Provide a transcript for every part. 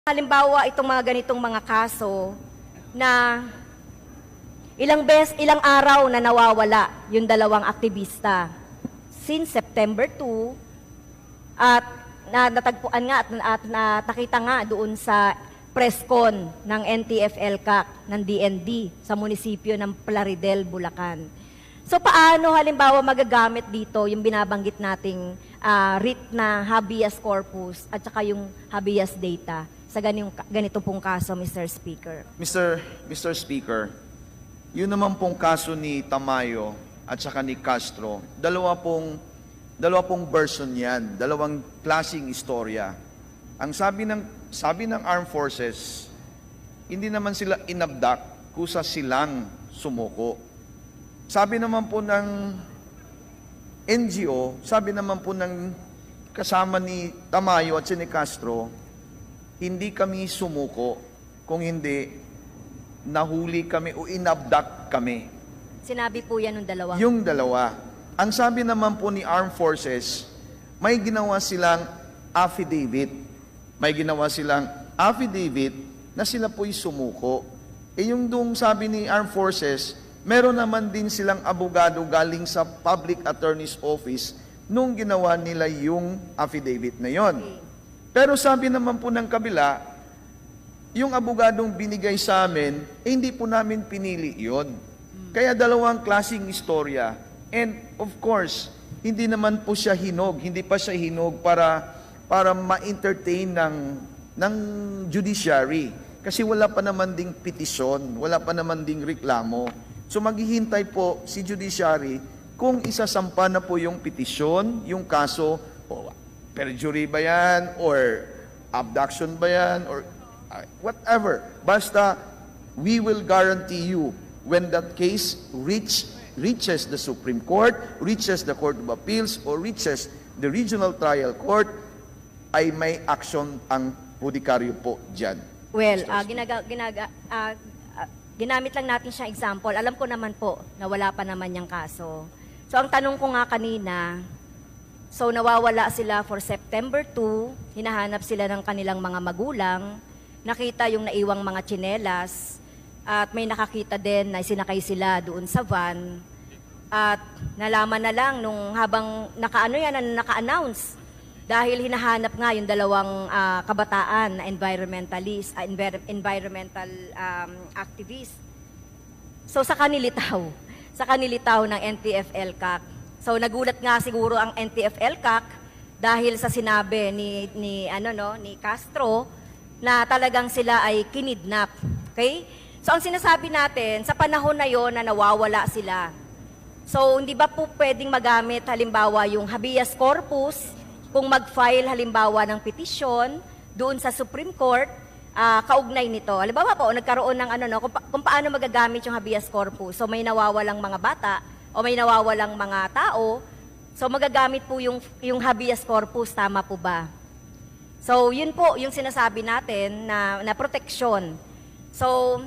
Halimbawa, itong mga ganitong mga kaso na ilang araw na nawawala yung dalawang aktivista since September 2 at natagpuan nga at nakita nga doon sa press con ng NTF-ELCAC ng DND sa munisipyo ng Plaridel, Bulacan. So paano halimbawa magagamit dito yung binabanggit nating writ na habeas corpus at saka yung habeas data sa ganito pong kaso, Mr. Speaker? Mr. Speaker, yun naman pong kaso ni Tamayo at saka ni Castro, dalawa pong version yan, dalawang klaseng istorya. Ang sabi ng Armed Forces, hindi naman sila inabduct, kusa silang sumuko. Sabi naman po ng NGO, sabi naman po ng kasama ni Tamayo at si ni Castro, hindi kami sumuko, kung hindi nahuli kami o inabduct kami. Sinabi po yan ng dalawa? Yung dalawa. Ang sabi naman po ni Armed Forces, may ginawa silang affidavit. May ginawa silang affidavit na sila po'y sumuko. Yung doong sabi ni Armed Forces, meron naman din silang abogado galing sa Public Attorney's Office nung ginawa nila yung affidavit na yon. Okay. Pero sabi naman po ng kabila, yung abogadong binigay sa amin, hindi po namin pinili yon. Kaya dalawang klaseng istorya. And of course, hindi naman po siya hinog. Hindi pa siya hinog para ma-entertain ng judiciary. Kasi wala pa naman ding petisyon, wala pa naman ding reklamo. So maghihintay po si judiciary kung isasampa na po yung petisyon, yung kaso, perjury ba yan, or abduction ba yan, or whatever. Basta, we will guarantee you when that case reaches the Supreme Court, reaches the Court of Appeals, or reaches the Regional Trial Court, ay may action ang hudikaryo po dyan. Well, ginamit lang natin siyang example. Alam ko naman po na wala pa naman yung kaso. So, ang tanong ko nga kanina, so nawawala sila for September 2, hinahanap sila ng kanilang mga magulang, nakita yung naiwang mga tsinelas, at may nakakita din na sinakay sila doon sa van, at nalaman na lang nung habang naka-announce, dahil hinahanap nga yung dalawang kabataan na environmental activist. So sa kanilitaw ng NTF-ELCAC. So nagulat nga siguro ang NTF-ELCAC dahil sa sinabi ni Castro na talagang sila ay kinidnap. Okay? So ang sinasabi natin sa panahon na yon na nawawala sila. So hindi ba po pwedeng magamit halimbawa yung habeas corpus kung mag-file halimbawa ng petisyon doon sa Supreme Court kaugnay nito. Halimbawa po nagkaroon ng kung paano magagamit yung habeas corpus. So may nawawalang mga bata o may nawawalang mga tao, so magagamit po yung habeas corpus, tama po ba? So yun po yung sinasabi natin na proteksyon. So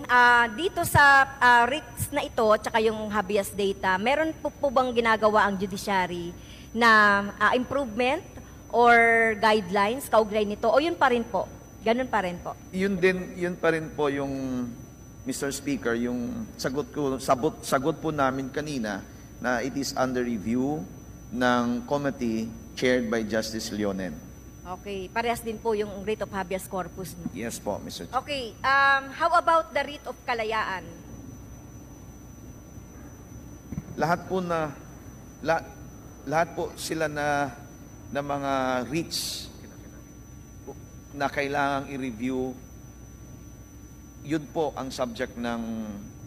dito sa writs na ito, tsaka yung habeas data, meron po bang ginagawa ang judiciary na improvement or guidelines kaugnay nito? O yun pa rin po? Ganun pa rin po? Yun pa rin po yung, Mr. Speaker, yung sagot po namin kanina, na it is under review ng committee chaired by Justice Leonen. Okay. Parehas din po yung writ of habeas corpus. No? Yes po, Mr. Chair. Okay. How about the writ of kalayaan? Lahat po sila na mga writs na kailangang i-review, yun po ang subject ng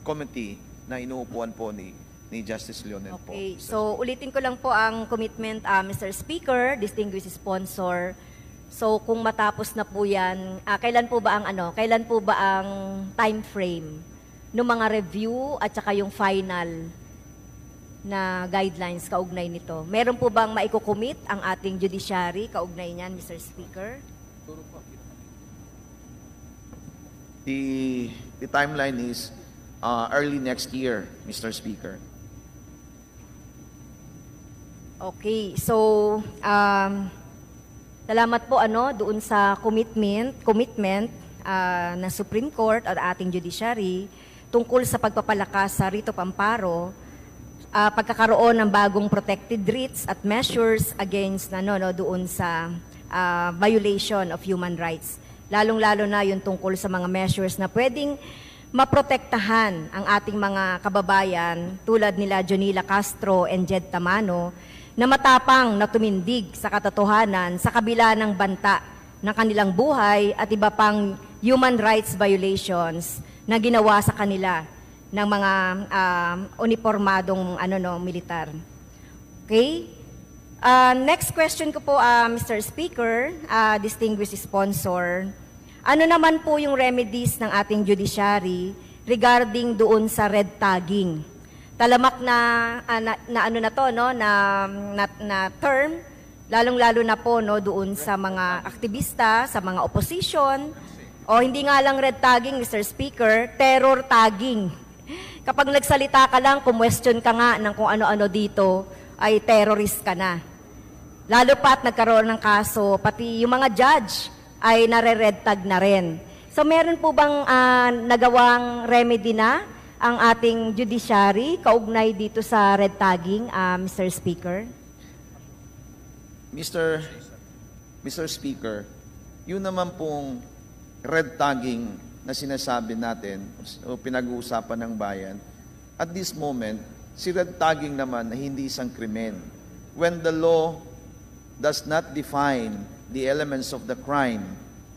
committee na inuupuan po ni Justice Leonen po. Okay, so ulitin ko lang po ang commitment, Mr. Speaker, distinguished sponsor. So kung matapos na po yan, kailan po ba ang time frame ng mga review at saka yung final na guidelines kaugnay nito? Meron po bang maiko-commit ang ating judiciary kaugnay niyan, Mr. Speaker? The timeline is early next year, Mr. Speaker. Okay, so Salamat po doon sa commitment ng Supreme Court at ating judiciary tungkol sa pagpapalakas sa writ of amparo, pagkakaroon ng bagong protected writs at measures against doon sa violation of human rights. Lalong-lalo na yung tungkol sa mga measures na pwedeng maprotektahan ang ating mga kababayan tulad nila Jonila Castro and Jed Tamano na matapang na tumindig sa katotohanan sa kabila ng banta ng kanilang buhay at iba pang human rights violations na ginawa sa kanila ng mga uniformadong militar. Okay? Next question ko po, Mr. Speaker, distinguished sponsor. Ano naman po yung remedies ng ating judiciary regarding doon sa red tagging? Talamak na term, lalong-lalo na po doon sa mga aktivista, sa mga opposition, o hindi nga lang red tagging, Mr. Speaker, terror tagging. Kapag nagsalita ka lang, kumwestiyon ka nga ng kung ano-ano dito, ay terrorist ka na. Lalo pa at nagkaroon ng kaso, pati yung mga judge ay nare-red tag na rin. So meron po bang nagawang remedy na ang ating judiciary kaugnay dito sa red tagging, Mr. Speaker? Mr. Speaker, yun naman pong red tagging na sinasabi natin o pinag-uusapan ng bayan, at this moment, si red tagging naman na hindi isang krimen. When the law does not define the elements of the crime,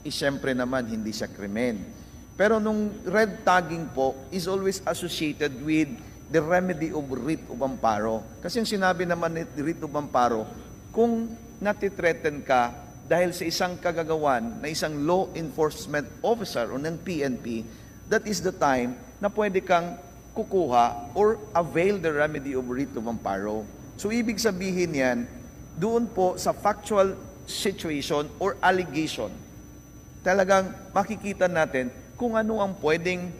syempre naman hindi siya krimen. Pero nung red tagging po is always associated with the remedy of writ of amparo. Kasi yung sinabi naman ni writ of amparo, kung natitreaten ka dahil sa isang kagagawan na isang law enforcement officer o ng PNP, that is the time na pwede kang kukuha or avail the remedy of writ of amparo. So ibig sabihin yan, doon po sa factual situation or allegation, talagang makikita natin kung ano ang pwedeng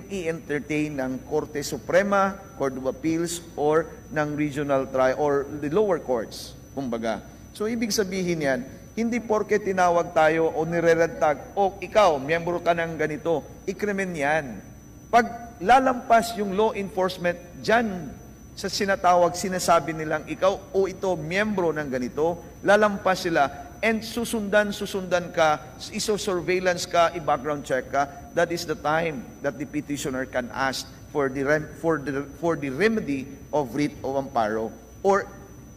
i-entertain ng Korte Suprema, Court of Appeals, or ng regional trial or the lower courts, kumbaga. So ibig sabihin yan, hindi porke tinawag tayo o nire-red tag, o ikaw, miyembro ka ng ganito, ikrimen yan. Pag lalampas yung law enforcement dyan sa sinasabi nilang ikaw o ito miyembro ng ganito, lalampas sila and susundan ka, iso-surveillance ka, i-background check ka, that is the time that the petitioner can ask for the remedy of writ of amparo or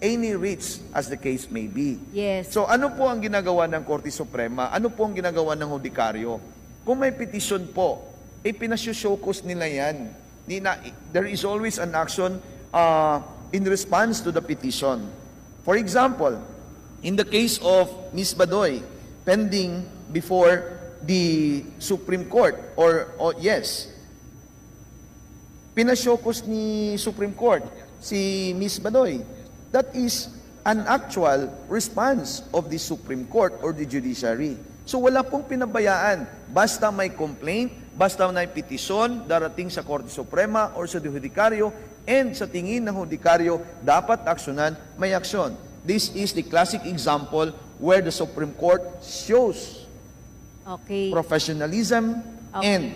any writs as the case may be. Yes. So ano po ang ginagawa ng Korte Suprema? Ano po ang ginagawa ng hudikaryo? Kung may petition po, pinasyosyokos nila yan. There is always an action in response to the petition. For example, in the case of Ms. Badoy, pending before the Supreme Court, pinasyokos ni Supreme Court si Ms. Badoy. That is an actual response of the Supreme Court or the judiciary. So wala pong pinabayaan. Basta may complaint, basta may petisyon darating sa Korte Suprema or sa Hudikaryo, and sa tingin ng Hudikaryo, dapat aksyonan, may aksyon. This is the classic example where the Supreme Court shows professionalism and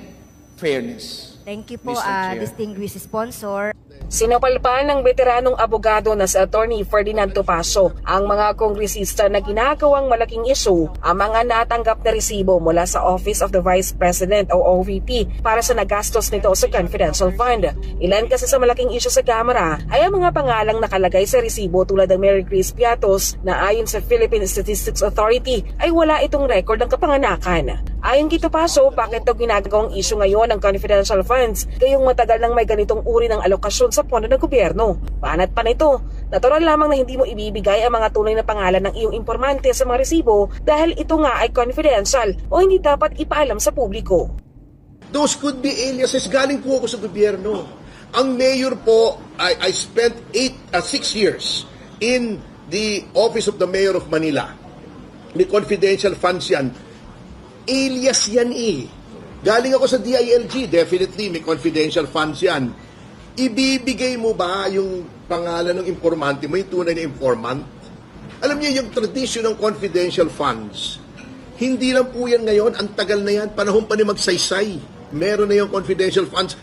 fairness. Thank you po, Mr. Chair. distinguished sponsor. Sinapalpalan ng veteranong abogado na si Attorney Ferdinand Topacio ang mga kongresista na ginagawang malaking isyu ang mga natanggap na resibo mula sa Office of the Vice President o OVP para sa nagastos nito sa confidential fund. Ilan kasi sa malaking isyu sa Kamara ay ang mga pangalang nakalagay sa resibo tulad ng Mary Grace Piatos na ayon sa Philippine Statistics Authority ay wala itong record ng kapanganakan. Ayon kay Topacio, bakit ito ginagawang isyu ngayon ng confidential funds gayong matagal nang may ganitong uri ng alokasyon sa pondo ng gobyerno? Panat pa nito, natural lamang na hindi mo ibibigay ang mga tunay na pangalan ng iyong impormante sa mga resibo dahil ito nga ay confidential o hindi dapat ipaalam sa publiko. Those could be aliases. Galing po ako sa gobyerno. Ang mayor po, I spent 6 years in the office of the mayor of Manila. May confidential funds yan. Alias yan eh. Galing ako sa DILG, definitely may confidential funds yan. Ibibigay mo ba yung pangalan ng informante mo, yung tunay na informant? Alam niyo yung tradition ng confidential funds, hindi lang po yan ngayon, ang tagal na yan, panahon pa ni Magsaysay. Meron na yung confidential funds.